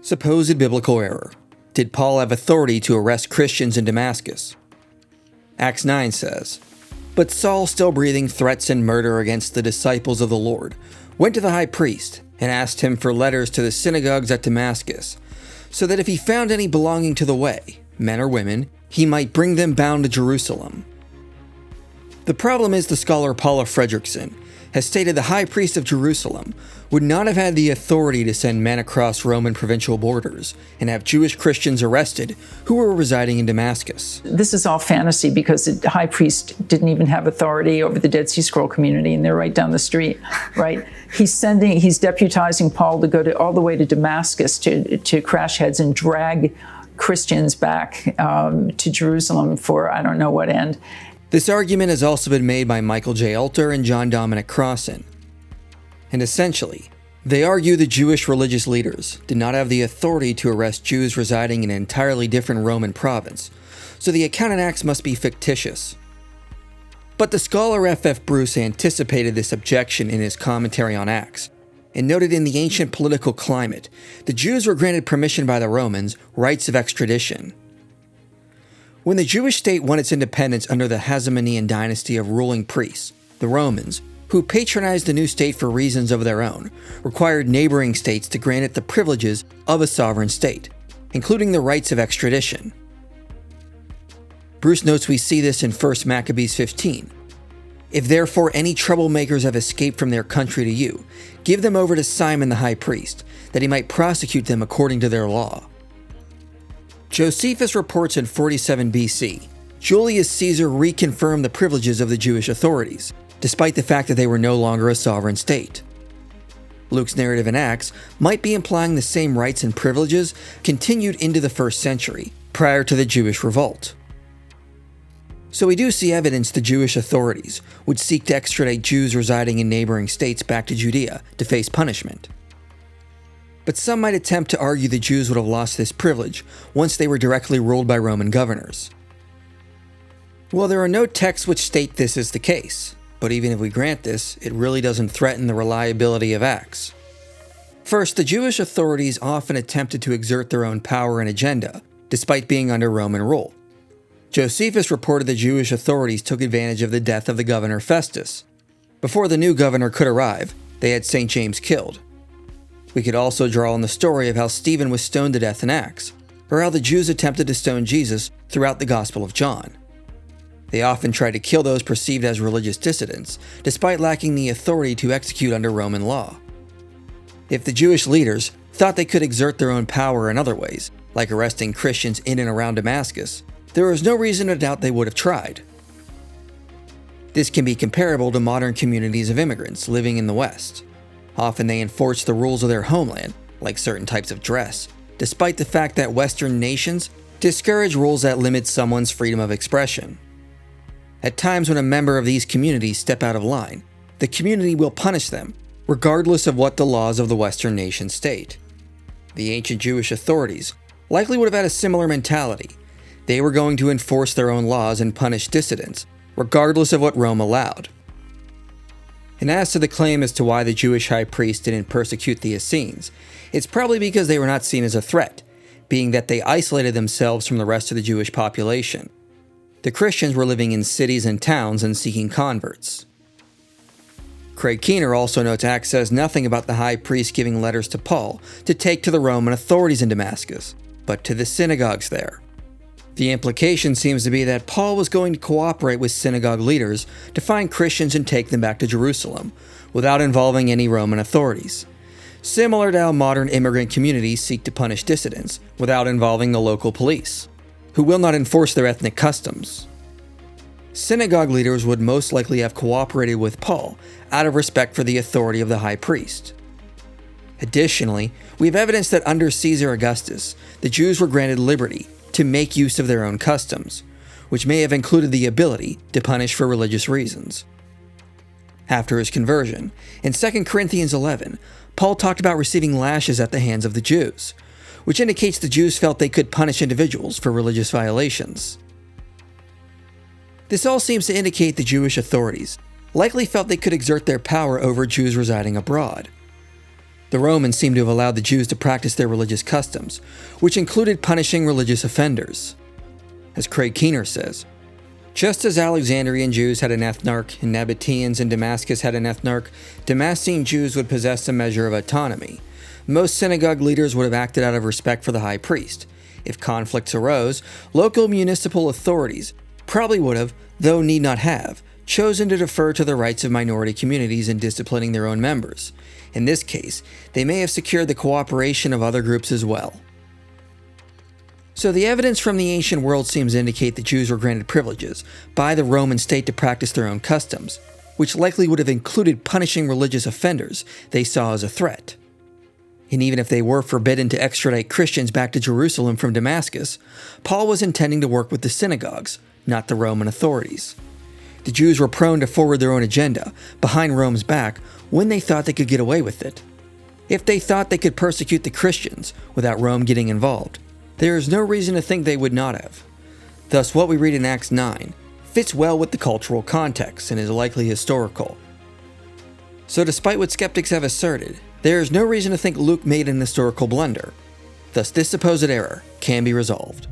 Supposed biblical error. Did Paul have authority to arrest Christians in Damascus? Acts 9 says, "But Saul, still breathing threats and murder against the disciples of the Lord, went to the high priest and asked him for letters to the synagogues at Damascus, so that if he found any belonging to the way, men or women, he might bring them bound to Jerusalem." The problem is the scholar Paula Fredrickson has stated the high priest of Jerusalem would not have had the authority to send men across Roman provincial borders and have Jewish Christians arrested who were residing in Damascus. This is all fantasy because the high priest didn't even have authority over the Dead Sea Scroll community, and they're right down the street, right? He's deputizing Paul to go all the way to Damascus to crash heads and drag Christians back to Jerusalem for I don't know what end. This argument has also been made by Michael J. Alter and John Dominic Crossan. And essentially, they argue the Jewish religious leaders did not have the authority to arrest Jews residing in an entirely different Roman province, so the account in Acts must be fictitious. But the scholar F.F. Bruce anticipated this objection in his commentary on Acts, and noted in the ancient political climate, the Jews were granted permission by the Romans rights of extradition. When the Jewish state won its independence under the Hasmonean dynasty of ruling priests, the Romans, who patronized the new state for reasons of their own, required neighboring states to grant it the privileges of a sovereign state, including the rights of extradition. Bruce notes we see this in 1 Maccabees 15. "If therefore any troublemakers have escaped from their country to you, give them over to Simon the high priest, that he might prosecute them according to their law." Josephus reports in 47 BC, Julius Caesar reconfirmed the privileges of the Jewish authorities, despite the fact that they were no longer a sovereign state. Luke's narrative in Acts might be implying the same rights and privileges continued into the 1st century, prior to the Jewish revolt. So we do see evidence the Jewish authorities would seek to extradite Jews residing in neighboring states back to Judea to face punishment. But some might attempt to argue the Jews would have lost this privilege once they were directly ruled by Roman governors. Well, there are no texts which state this is the case, but even if we grant this, it really doesn't threaten the reliability of Acts. First, the Jewish authorities often attempted to exert their own power and agenda, despite being under Roman rule. Josephus reported the Jewish authorities took advantage of the death of the governor Festus. Before the new governor could arrive, they had St. James killed. We could also draw on the story of how Stephen was stoned to death in Acts, or how the Jews attempted to stone Jesus throughout the Gospel of John. They often tried to kill those perceived as religious dissidents, despite lacking the authority to execute under Roman law. If the Jewish leaders thought they could exert their own power in other ways, like arresting Christians in and around Damascus, there was no reason to doubt they would have tried. This can be comparable to modern communities of immigrants living in the West. Often they enforce the rules of their homeland, like certain types of dress, despite the fact that Western nations discourage rules that limit someone's freedom of expression. At times when a member of these communities step out of line, the community will punish them, regardless of what the laws of the Western nation state. The ancient Jewish authorities likely would have had a similar mentality. They were going to enforce their own laws and punish dissidents, regardless of what Rome allowed. And as to the claim as to why the Jewish high priest didn't persecute the Essenes, it's probably because they were not seen as a threat, being that they isolated themselves from the rest of the Jewish population. The Christians were living in cities and towns and seeking converts. Craig Keener also notes Acts says nothing about the high priest giving letters to Paul to take to the Roman authorities in Damascus, but to the synagogues there. The implication seems to be that Paul was going to cooperate with synagogue leaders to find Christians and take them back to Jerusalem, without involving any Roman authorities. Similar to how modern immigrant communities seek to punish dissidents, without involving the local police, who will not enforce their ethnic customs. Synagogue leaders would most likely have cooperated with Paul out of respect for the authority of the high priest. Additionally, we have evidence that under Caesar Augustus, the Jews were granted liberty to make use of their own customs, which may have included the ability to punish for religious reasons. After his conversion, in 2 Corinthians 11, Paul talked about receiving lashes at the hands of the Jews, which indicates the Jews felt they could punish individuals for religious violations. This all seems to indicate the Jewish authorities likely felt they could exert their power over Jews residing abroad. The Romans seem to have allowed the Jews to practice their religious customs, which included punishing religious offenders. As Craig Keener says, just as Alexandrian Jews had an ethnarch and Nabateans in Damascus had an ethnarch, Damascene Jews would possess a measure of autonomy. Most synagogue leaders would have acted out of respect for the high priest. If conflicts arose, local municipal authorities probably would have, though need not have, chosen to defer to the rights of minority communities in disciplining their own members. In this case, they may have secured the cooperation of other groups as well. So the evidence from the ancient world seems to indicate that Jews were granted privileges by the Roman state to practice their own customs, which likely would have included punishing religious offenders they saw as a threat. And even if they were forbidden to extradite Christians back to Jerusalem from Damascus, Paul was intending to work with the synagogues, not the Roman authorities. The Jews were prone to forward their own agenda, behind Rome's back, when they thought they could get away with it. If they thought they could persecute the Christians without Rome getting involved, there is no reason to think they would not have. Thus, what we read in Acts 9 fits well with the cultural context and is likely historical. So despite what skeptics have asserted, there is no reason to think Luke made an historical blunder. Thus, this supposed error can be resolved.